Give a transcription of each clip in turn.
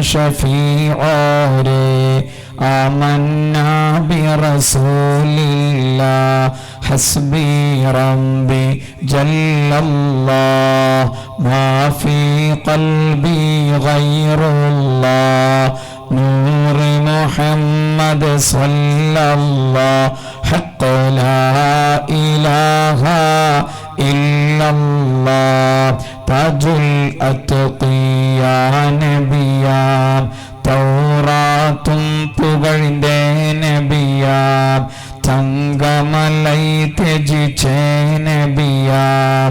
شفيع آمنا برسول الله حسبي ربي جل الله ما في قلبي غير الله نور محمد صلى الله حق لا إله إلا الله تاج الأتقياء نبيا തൗറാത്തും പുകഴിന്റെ നബിയാം തങ്കമലൈ ത്യജിച്ചേ നബിയാം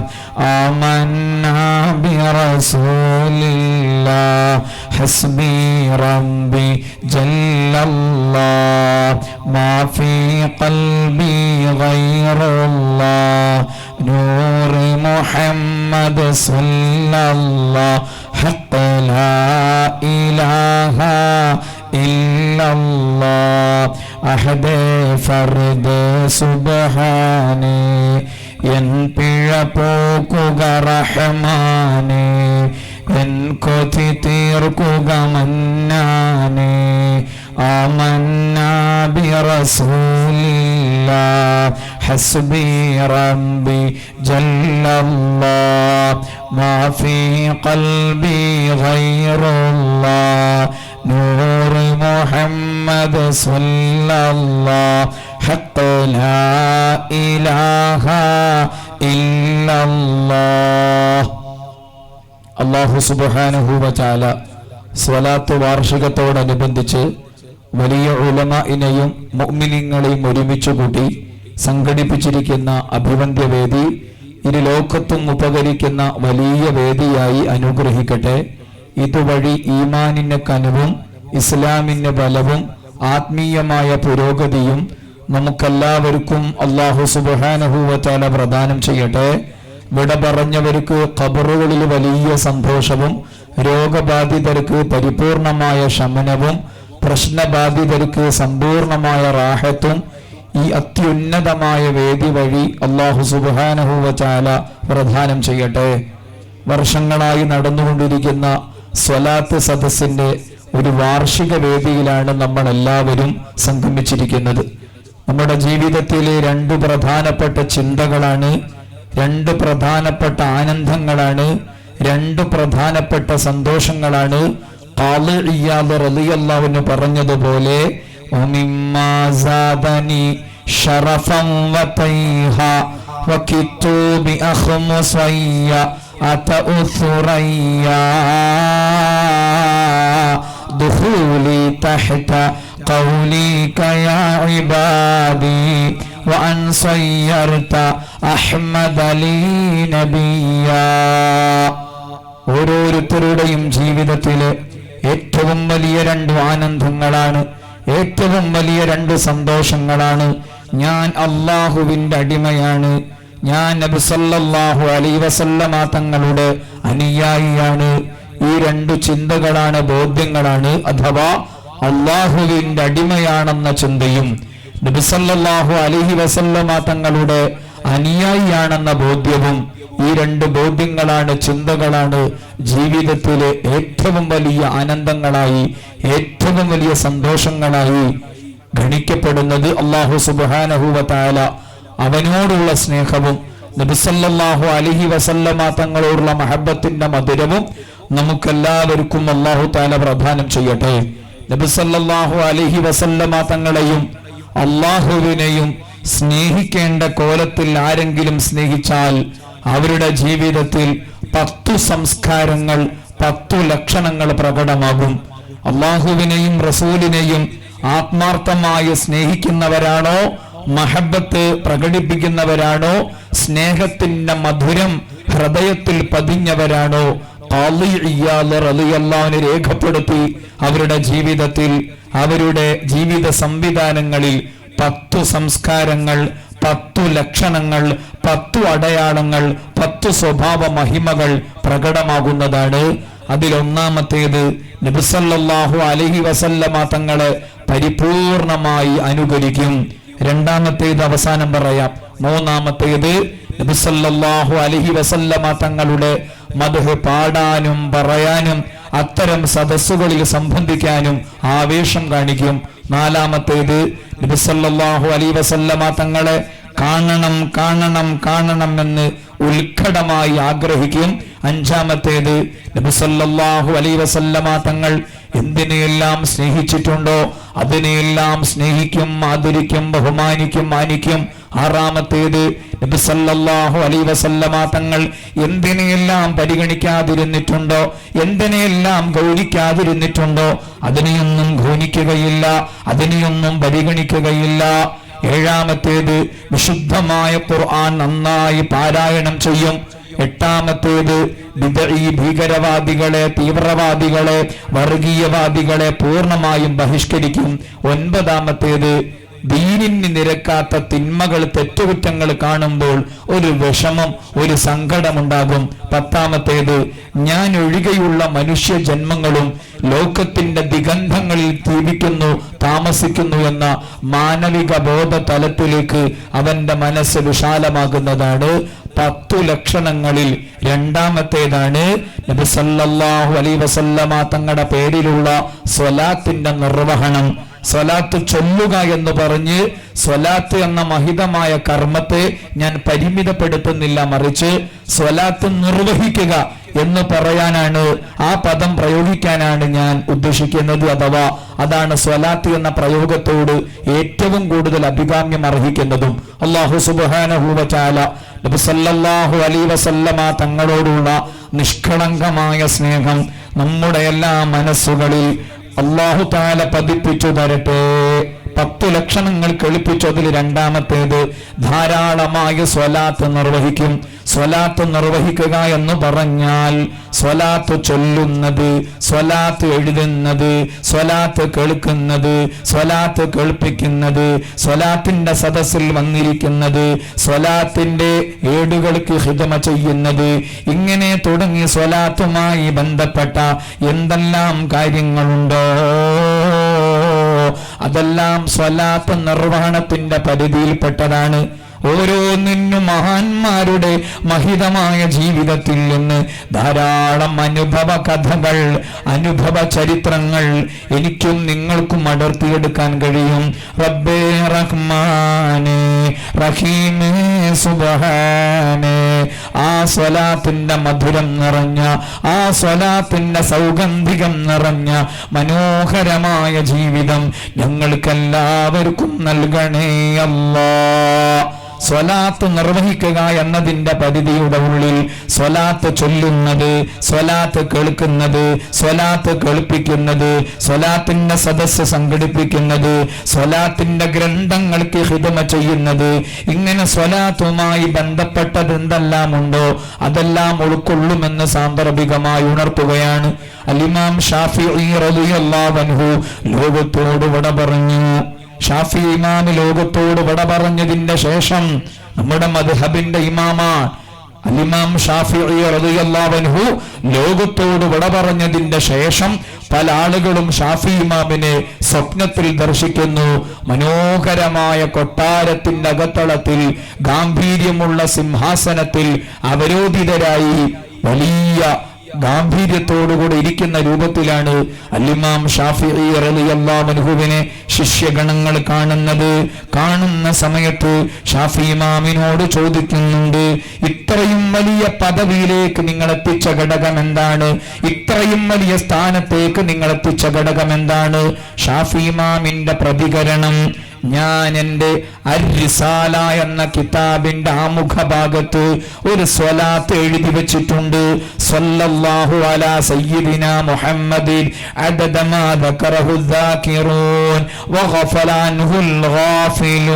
ആമന്നാ ബിറസൂലില്ലാഹ് ഹസ്ബി റബ്ബി ജല്ലല്ലാഹ് മാ ഫീ ഖൽബി ഗൈറുല്ലാഹ് നൂർ മുഹമ്മദ് സല്ലല്ലാഹു حق لا إله إلا الله أحد فرد سبحانه എൻ പിഴ പോക്കുക റഹ്മാനേ എൻ കൊതി തീർക്കുക മന്നാനേ ആമന്നാ ബിറസൂലില്ലാഹ് ഹസ്ബി റബ്ബി ജല്ലല്ലാഹ് മാ ഫീ ഖൽബി ഗൈറുല്ലാഹ് നൂർ മുഹമ്മദ് സല്ലല്ലാഹു حق لا إله إلا الله അല്ലാഹു സുബ്ഹാനഹു വ തആല സ്വലാത്ത് വാർഷികത്തോടനുബന്ധിച്ച് വലിയ ഉലമാഇനെയും മുഅ്മിനീങ്ങളെയും ഒരുമിച്ച് കൂട്ടി സംഘടിപ്പിച്ചിരിക്കുന്ന അഭിവന്ദ്യവേദി ഇരു ലോകത്തും ഉപകരിക്കുന്ന വലിയ വേദിയായി അനുഗ്രഹിക്കട്ടെ. ഇതുവഴി ഈമാനിന്റെ കനവും ഇസ്ലാമിന്റെ ബലവും ആത്മീയമായ പുരോഗതിയും നമുക്കെല്ലാവർക്കും അല്ലാഹു സുബ്ഹാനഹു വ തആല പ്രദാനം ചെയ്യട്ടെ. വിട പറഞ്ഞവർക്ക് ഖബറുകളിൽ വലിയ സന്തോഷവും, രോഗബാധിതർക്ക് പരിപൂർണമായ ശമനവും, പ്രശ്നബാധിതർക്ക് സമ്പൂർണമായ റാഹത്തും ഈ അത്യുന്നതമായ വേദി വഴി അല്ലാഹു സുബ്ഹാനഹു വ തആല പ്രദാനം ചെയ്യട്ടെ. വർഷങ്ങളായി നടന്നുകൊണ്ടിരിക്കുന്ന സ്വലാത്ത് സദസ്സിന്റെ ഒരു വാർഷിക വേദിയിലാണ് നമ്മൾ എല്ലാവരും സംഗമിച്ചിരിക്കുന്നത്. നമ്മുടെ ജീവിതത്തിലെ രണ്ട് പ്രധാനപ്പെട്ട ചിന്തകളാണ്, രണ്ട് പ്രധാനപ്പെട്ട ആനന്ദങ്ങളാണ്, രണ്ട് പ്രധാനപ്പെട്ട സന്തോഷങ്ങളാണ്. ഖാളി ഇയാദ് റളിയല്ലാഹു അൻഹു പറഞ്ഞതുപോലെ വമിമ്മാ സാദനി ശറഫൻ വതൈഹ വകിത്തു ബിഅഖ്മുസയ്യ അതഉസുറയ്യ ദുഖൂലി തഹ്ത قوليك يا عبادي وأن صيرت أحمد لي نبيا. ഓരോരുത്തരുടെയും ജീവിതത്തിലെ ഏറ്റവും വലിയ രണ്ട് ആനന്ദങ്ങളാണ്, ഏറ്റവും വലിയ രണ്ട് സന്തോഷങ്ങളാണ്. ഞാൻ അല്ലാഹുവിന്റെ അടിമയാണ്, ഞാൻ നബി സല്ലല്ലാഹു അലൈഹി വസല്ലമ തങ്ങളുടെ അനുയായിയാണ്. ഈ രണ്ട് ചിന്തകളാണ്, ബോധ്യങ്ങളാണ്. അഥവാ അള്ളാഹുവിന്റെ അടിമയാണെന്ന ചിന്തയും നബി സല്ലല്ലാഹു അലൈഹി വസല്ലമ തങ്ങളുടെ അനുയായിയാണെന്ന ബോധ്യവും, ഈ രണ്ട് ബോധ്യങ്ങളാണ്, ചിന്തകളാണ് ജീവിതത്തിലെ ഏറ്റവും വലിയ ആനന്ദങ്ങളായി, ഏറ്റവും വലിയ സന്തോഷങ്ങളായി ഗണിക്കപ്പെടുന്നത്. അല്ലാഹു സുബ്ഹാനഹു വ തആല അവനോടുള്ള സ്നേഹവും നബി സല്ലല്ലാഹു അലൈഹി വസല്ലമ തങ്ങളോടുള്ള മഹബ്ബത്തിന്റെ മധുരവും നമുക്കെല്ലാവർക്കും അല്ലാഹു തആല പ്രദാനം ചെയ്യട്ടെ. നബി സല്ലല്ലാഹു അലൈഹി വസല്ലമ തങ്ങളെയും അല്ലാഹുവിനെയും സ്നേഹിക്കേണ്ട കോലത്തിൽ ആരെങ്കിലും സ്നേഹിച്ചാൽ അവരുടെ ജീവിതത്തിൽ 10 സംസ്കാരങ്ങൾ, 10 ലക്ഷണങ്ങൾ പ്രകടമാകും. അല്ലാഹുവിനെയും റസൂലിനെയും ആത്മാർത്ഥമായി സ്നേഹിക്കുന്നവരാണോ, മഹബത്ത് പ്രകടിപ്പിക്കുന്നവരാണോ, സ്നേഹത്തിന്റെ മധുരം ഹൃദയത്തിൽ പതിഞ്ഞവരാണോ, ഖാളി ഇയാദ് റളിയല്ലാഹു അൻഹു രേഖപ്പെടുത്തി അവരുടെ ജീവിതത്തിൽ, അവരുടെ ജീവിത സംവിധാനങ്ങളിൽ 10 സംസ്കാരങ്ങൾ, 10 ലക്ഷണങ്ങൾ, 10 അടയാളങ്ങൾ, 10 സ്വഭാവ മഹിമകൾ പ്രകടമാകുന്നതാണ്. അതിലൊന്നാമത്തേത് നബി സല്ലല്ലാഹു അലൈഹി വസല്ലമ തങ്ങളെ പരിപൂർണമായി അനുകരിക്കും. രണ്ടാമത്തേത് അവസാനം പറയാം. മൂന്നാമത്തേത് നബി സല്ലല്ലാഹു അലൈഹി വസല്ലമ തങ്ങളുടെ മദ്ഹ് പാടാനും പറയാനും അത്തരം സദസ്സുകളിൽ സംബന്ധിക്കാനും ആവേശം കാണിക്കും. നാലാമത്തേത്, നബി സല്ലല്ലാഹു അലൈഹി വസല്ലമ തങ്ങളെ കാണണം കാണണം കാണണം എന്ന് ഉത്കടമായി ആഗ്രഹിക്കും. അഞ്ചാമത്തേത്, നബി സല്ലല്ലാഹു അലൈഹി വസല്ലമ തങ്ങൾ എന്തിനെയെല്ലാം സ്നേഹിച്ചിട്ടുണ്ടോ അതിനെയെല്ലാം സ്നേഹിക്കും, ആദരിക്കും, ബഹുമാനിക്കും, മാനിക്കും. ആറാമത്തേത്, നബി സല്ലല്ലാഹു അലൈഹി വസല്ലമ തങ്ങൾ എന്തിനെയെല്ലാം പരിഗണിക്കാതിരുന്നിട്ടുണ്ടോ എന്തിനെയെല്ലാം ഗൗനിക്കാതിരുന്നിട്ടുണ്ടോ അതിനെയൊന്നും ഗൗനിക്കുകയില്ല, അതിനെയൊന്നും പരിഗണിക്കുകയില്ല. ഏഴാമത്തേത്, വിശുദ്ധമായ ഖുർആൻ നന്നായി പാരായണം ചെയ്യും. എട്ടാമത്തേത്, ഭീകരവാദികളെ, തീവ്രവാദികളെ, വർഗീയവാദികളെ പൂർണ്ണമായും ബഹിഷ്കരിക്കും. ഒൻപതാമത്തേത്, ദീനിന് നിരക്കാത്ത തിന്മകൾ, തെറ്റുകുറ്റങ്ങൾ കാണുമ്പോൾ ഒരു വിഷമം, ഒരു സങ്കടമുണ്ടാകും. പത്താമത്തേത്, ഞാൻ ഒഴികെയുള്ള മനുഷ്യ ജന്മങ്ങളും ലോകത്തിന്റെ ദിഗന്ധങ്ങളിൽ ജീവിക്കുന്നു, താമസിക്കുന്നു എന്ന മാനവിക ബോധ തലത്തിലേക്ക് അവന്റെ മനസ്സ് വിശാലമാകുന്നതാണ്. 10 ലക്ഷണങ്ങളിൽ രണ്ടാമത്തേതാണ് നബി സല്ലല്ലാഹു അലൈഹി വസല്ലമ തങ്ങളുടെ പേരിലുള്ള സ്വലാത്തിന്റെ നിർവഹണം. സ്വലാത്ത് ചൊല്ലുക എന്ന് പറഞ്ഞ് സ്വലാത്ത് എന്ന മഹിതമായ കർമ്മത്തെ ഞാൻ പരിമിതപ്പെടുത്തുന്നില്ല, മറിച്ച് സ്വലാത്ത് നിർവഹിക്കുക എന്ന് പറയാനാണ്, ആ പദം പ്രയോഗിക്കാനാണ് ഞാൻ ഉദ്ദേശിക്കുന്നത്. അഥവാ അതാണ് സ്വലാത്ത് എന്ന പ്രയോഗത്തോട് ഏറ്റവും കൂടുതൽ അഭികാമ്യം അർഹിക്കുന്നതും. അല്ലാഹു സുബ്ഹാനഹു വ തആല നബി സല്ലല്ലാഹു അലൈഹി വസല്ലമ തങ്ങളോടുള്ള നിഷ്കളങ്കമായ സ്നേഹം നമ്മുടെ എല്ലാ മനസ്സുകളിൽ അല്ലാഹു തആല പതിപ്പിച്ചു തരട്ടെ. 10 ലക്ഷണങ്ങൾ കേൾപ്പിച്ചു. അതിൽ രണ്ടാമത്തേത്, ധാരാളമായ സ്വലാത്ത് നിർവഹിക്കും. സ്വലാത്ത് നിർവഹിക്കുക എന്ന് പറഞ്ഞാൽ സ്വലാത്ത് ചൊല്ലുന്നത്, സ്വലാത്ത് എഴുതുന്നത്, സ്വലാത്ത് കേൾക്കുന്നത്, സ്വലാത്ത് കേൾപ്പിക്കുന്നത്, സ്വലാത്തിന്റെ സദസ്സിൽ വന്നിരിക്കുന്നത്, സ്വലാത്തിന്റെ ഏടുകൾക്ക് ഖിദ്മ ചെയ്യുന്നത്, ഇങ്ങനെ തുടങ്ങി സ്വലാത്തുമായി ബന്ധപ്പെട്ട എന്തെല്ലാം കാര്യങ്ങളുണ്ടോ അതെല്ലാം സ്വലാത്ത് നിർവഹണത്തിന്റെ പരിധിയിൽപ്പെട്ടതാണ്. ഓരോന്നിനും മഹാന്മാരുടെ മഹിതമായ ജീവിതത്തിൽ നിന്ന് ധാരാളം അനുഭവ കഥകൾ, അനുഭവ ചരിത്രങ്ങൾ എനിക്കും നിങ്ങൾക്കും അടർത്തിയെടുക്കാൻ കഴിയും. റബ്ബേ റഹ്മാനേ റഹീമേ സുബ്ഹാനേ, ആ സ്വലാത്തിന്റെ മധുരം നിറഞ്ഞ, ആ സ്വലാത്തിന്റെ സൗഗന്ധികം നിറഞ്ഞ മനോഹരമായ ജീവിതം ഞങ്ങൾക്കെല്ലാവർക്കും നൽകണേ അല്ലാഹ്. സ്വലാത്ത് നിർവഹിക്കുക എന്നതിന്റെ പരിധിയുടെ ഉള്ളിൽ സ്വലാത്ത് ചൊല്ലുന്നത്, സ്വലാത്ത് കേൾക്കുന്നത്, സ്വലാത്ത് കേൾപ്പിക്കുന്നത്, സ്വലാത്തിന്റെ സദസ്സ് സംഘടിപ്പിക്കുന്നത്, സ്വലാത്തിന്റെ ഗ്രന്ഥങ്ങൾക്ക് ഖിദ്മ ചെയ്യുന്നത്, ഇങ്ങനെ സ്വലാത്തുമായി ബന്ധപ്പെട്ടത് എന്തെല്ലാം ഉണ്ടോ അതെല്ലാം ഉൾക്കൊള്ളുമെന്ന് സാന്ദർഭികമായി ഉണർത്തുകയാണ്. അൽ-ഇമാം ഷാഫിഈ റളിയല്ലാഹു അൻഹു ലോകത്തോട് വിട പറഞ്ഞു. ഷാഫി ഇമാം ലോകത്തോട് വിട പറഞ്ഞതിന്റെ ശേഷം നമ്മുടെ മദ്ഹബിന്റെ ഇമാമാണ് അൽ-ഇമാം ഷാഫിഈ റളിയല്ലാഹു അൻഹു ലോകത്തോട് വിട പറഞ്ഞതിന്റെ ശേഷം പല ആളുകളും ഷാഫി ഇമാമിനെ സ്വപ്നത്തിൽ ദർശിക്കുന്നു. മനോഹരമായ കൊട്ടാരത്തിന്റെ അകത്തളത്തിൽ ഗാംഭീര്യമുള്ള സിംഹാസനത്തിൽ അവരോധിതരായി വലിയ ഗാംഭീര്യത്തോടുകൂടി ഇരിക്കുന്ന രൂപത്തിലാണ് അൽ-ഇമാം ഷാഫിഈ റളിയല്ലാഹു അൻഹുവിനെ ശിഷ്യഗണങ്ങൾ കാണുന്നത്. കാണുന്ന സമയത്ത് ഷാഫി ഇമാമിനോട് ചോദിക്കുന്നുണ്ട്, ഇത്രയും വലിയ പദവിയിലേക്ക് നിങ്ങൾ എത്തിച്ച ഘടകം എന്താണ്? ഇത്രയും വലിയ സ്ഥാനത്തേക്ക് നിങ്ങൾ എത്തിച്ച ഘടകം എന്താണ്? ഷാഫി ഇമാമിന്റെ പ്രതികരണം, ഞാൻ എൻ്റെ അർ-റിസാല എന്ന കിതാബിന്റെ ആമുഖ ഭാഗത്ത് ഒരു സ്വലാത്ത് എഴുതി വെച്ചിട്ടുണ്ട്. സ്വല്ലല്ലാഹു അലാ സയ്യിദിനാ മുഹമ്മദിൻ അദദ മാ ദകറഹു ദാകിറൂൻ വഗഫല അൻഹുൽ ഗാഫിലൂൻ.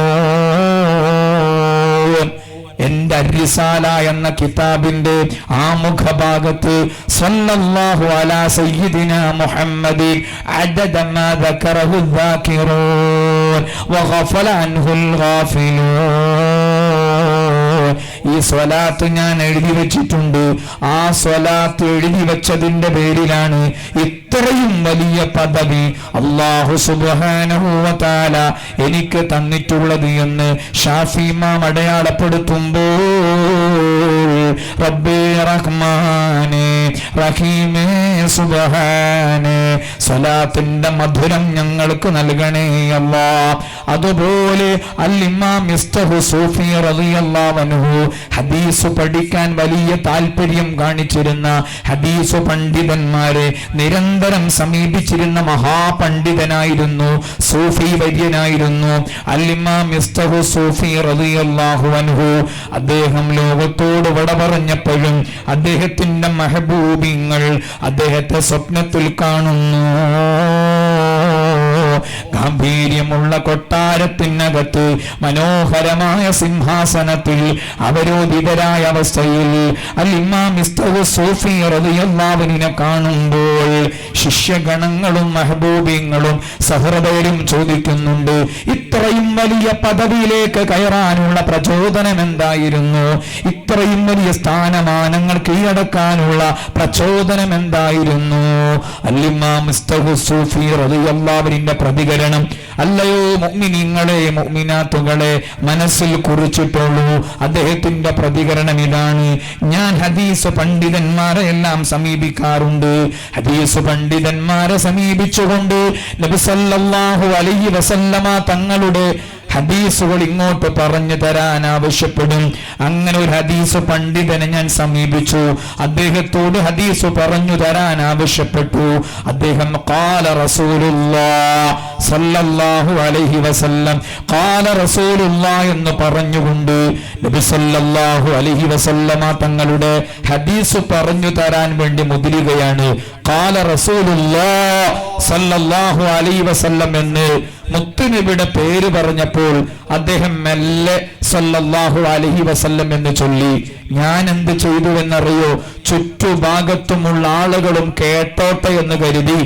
എന്റെ അർ-റിസാല എന്ന കിതാബിന്റെ ആമുഖ ഭാഗത്ത് സ്വല്ലല്ലാഹു അലാ സയ്യിദിനാ മുഹമ്മദിൻ അദദ മാ ദകറഹു ദാകിറൂൻ വഗഫല അൻഹുൽ ഗാഫിലൂൻ, ഈ സ്വലാത്ത് ഞാൻ എഴുതി വെച്ചിട്ടുണ്ട്. ആ സ്വലാത്ത് എഴുതി വെച്ചതിന്റെ പേരിലാണ് ഇത്രയും വലിയ പദവി അല്ലാഹു സുബ്ഹാനഹു വ തആല എനിക്ക് തന്നിട്ടുള്ളത് എന്ന് ഷാഫി ഇമാം അടയാളപ്പെടുത്തുമ്പോൾ റബ്ബേ റഹ്മാനേ റഹീമേ സുബ്ഹാനേ. സ്വലാത്തിന്റെ മധുരം ഞങ്ങൾക്ക് നൽകണേ അല്ലാഹ്. അതുപോലെ അൽ-ഇമാം മിസ്തഹു സൂഫി റളിയല്ലാഹു അൻഹു ഹദീസ് പഠിക്കാൻ വലിയ താല്പര്യം കാണിച്ചിരുന്ന ഹദീസ് പണ്ഡിതന്മാരെ നിരന്തരം സമീപിച്ചിരുന്ന മഹാപണ്ഡിതനായിരുന്നു, സൂഫി വര്യനായിരുന്നു അൽ-ഇമാം മിസ്തഹു സൂഫി റളിയല്ലാഹു അൻഹു. അദ്ദേഹം ലോകത്തോട് വിട പറഞ്ഞപ്പോഴും അദ്ദേഹത്തിന്റെ മെഹബൂബിങ്ങൾ അദ്ദേഹത്തെ സ്വപ്നത്തിൽ കാണുന്നു. ഗാംഭീര്യമുള്ള കൊട്ടാരത്തിനകത്ത് മനോഹരമായ സിംഹാസനത്തിൽ അവരോധിതരായ അവസ്ഥയിൽ അൽ-ഇമാം മിസ്തഹു സൂഫി റളിയല്ലാഹു അൻഹുവിനെ കാണുമ്പോൾ ശിഷ്യഗണങ്ങളും മെഹബൂബിങ്ങളും സഹൃദയരും ചോദിക്കുന്നുണ്ട്, ഇത്രയും വലിയ പദവിയിലേക്ക് കയറാനുള്ള പ്രചോദനം എന്തായിരുന്നു? ഇത്രയും വലിയ സ്ഥാനമാനങ്ങൾ കീഴടക്കാനുള്ള പ്രചോദനം എന്തായിരുന്നു? അൽ-ഇമാം മിസ്തഹു സൂഫി റളിയല്ലാഹു അൻഹുവിന്റെ പ്രതികരണം, അല്ലയോ മുഅ്മിനീങ്ങളെ മുഅ്മിനാത്തുകളെ, മനസ്സിൽ കുറിച്ചിട്ടുള്ളൂ. അദ്ദേഹത്തിന്റെ പ്രതികരണം ഇതാണ്, ഞാൻ ഹദീസ് പണ്ഡിതന്മാരെ എല്ലാം സമീപിക്കാറുണ്ട്. ഹദീസ് പണ്ഡിതന്മാരെ സമീപിച്ചുകൊണ്ട് നബി സല്ലല്ലാഹു അലൈഹി വസല്ലമ തങ്ങളുടെ ഹദീസുകൾ ഇങ്ങോട്ട് പറഞ്ഞു തരാൻ ആവശ്യപ്പെടും. അങ്ങനെ ഒരു ഹദീസ് പണ്ഡിതനെ ഞാൻ സമീപിച്ചു, അദ്ദേഹത്തോട് ഹദീസ് പറഞ്ഞു തരാൻ ആവശ്യപ്പെട്ടു. അദ്ദേഹം ഖാല റസൂലുള്ളാഹ് സല്ലല്ലാഹു അലൈഹി വസല്ലം, ഖാല റസൂലുള്ളാഹ് എന്ന് പറഞ്ഞുകൊണ്ട് നബി സല്ലല്ലാഹു അലൈഹി വസല്ലമ തങ്ങളുടെ ഹദീസ് പറഞ്ഞു തരാൻ വേണ്ടി മുതിരുകയാണ്. ഖാല റസൂലുള്ളാഹ് സല്ലല്ലാഹു അലൈഹി വസല്ലം എന്ന് മുത്തുനബിയുടെ പേര് പറഞ്ഞപ്പോൾ അദ്ദേഹം മെല്ലെ സല്ലല്ലാഹു അലൈഹി വസല്ലം എന്ന് ചൊല്ലി. ഞാൻ എന്ത് ചെയ്തു എന്നറിയോ? ചുറ്റുഭാഗത്തുമുള്ള ആളുകളും കേട്ടോട്ടെ എന്ന് കരുതി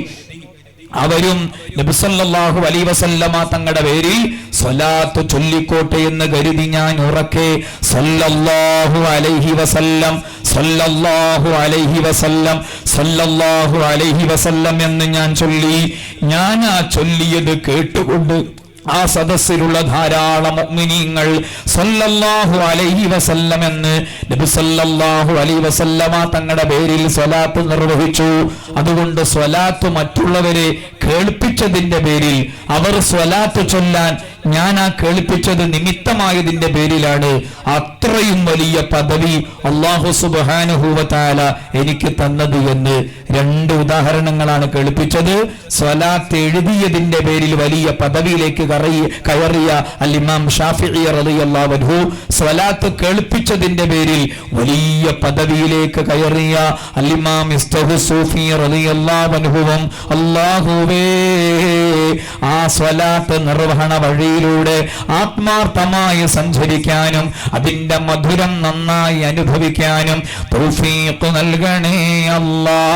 അവരും നബി സല്ലല്ലാഹു അലൈഹി വസല്ലമ തങ്ങളുടെ പേരിൽ സ്വലാത്ത് ചൊല്ലിക്കോട്ടെ എന്ന് കരുതി ഞാൻ ഉറക്കെ സല്ലല്ലാഹു അലൈഹി വസല്ലം സല്ലല്ലാഹു അലൈഹി വസല്ലം സല്ലല്ലാഹു അലൈഹി വസല്ലം എന്ന് ഞാൻ ചൊല്ലി. ഞാൻ ആ ചൊല്ലിയത് കേട്ടുകൊണ്ട് ആ സദസ്സിലുള്ള ധാരാളം മുഅ്മിനീങ്ങൾ സല്ലല്ലാഹു അലൈഹി വസല്ലം എന്ന് നബി സല്ലല്ലാഹു അലൈഹി വസല്ലമ തങ്ങളുടെ പേരിൽ സ്വലാത്ത് നിർവഹിച്ചു. അതുകൊണ്ട് സ്വലാത്ത് മറ്റുള്ളവരെ കേൾപ്പിച്ചതിന്റെ പേരിൽ, അവർ സ്വലാത്ത് ചൊല്ലാൻ ഞാൻ ആ കേൾപ്പിച്ചത് നിമിത്തമായതിന്റെ പേരിലാണ് അത്രയും വലിയ പദവി അല്ലാഹു സുബ്ഹാനഹു വ തആല എനിക്ക് തന്നത് എന്ന് രണ്ട് ഉദാഹരണങ്ങളാണ് കേൾപ്പിച്ചത്. സ്വലാത്ത് എഴുതിയതിന്റെ പേരിൽ വലിയ പദവിയിലേക്ക് കയറിയ അൽ-ഇമാം ഷാഫിഈ റളിയല്ലാഹു അൻഹു, സ്വലാത്ത് കേൾപ്പിച്ചതിന്റെ പേരിൽ വലിയ പദവിയിലേക്ക് കയറിയ അൽ-ഇമാം മിസ്തഹു സൂഫി റളിയല്ലാഹു അൻഹുവും അല്ലാഹുവേ ആ സ്വലാത്ത് നിർവഹണ വഴിയിലൂടെ ആത്മാർത്ഥമായി സഞ്ചരിക്കാനും അതിന്റെ മധുരം നന്നായി അനുഭവിക്കാനും തൗഫീഖ് നൽകണേ അല്ലാഹ്.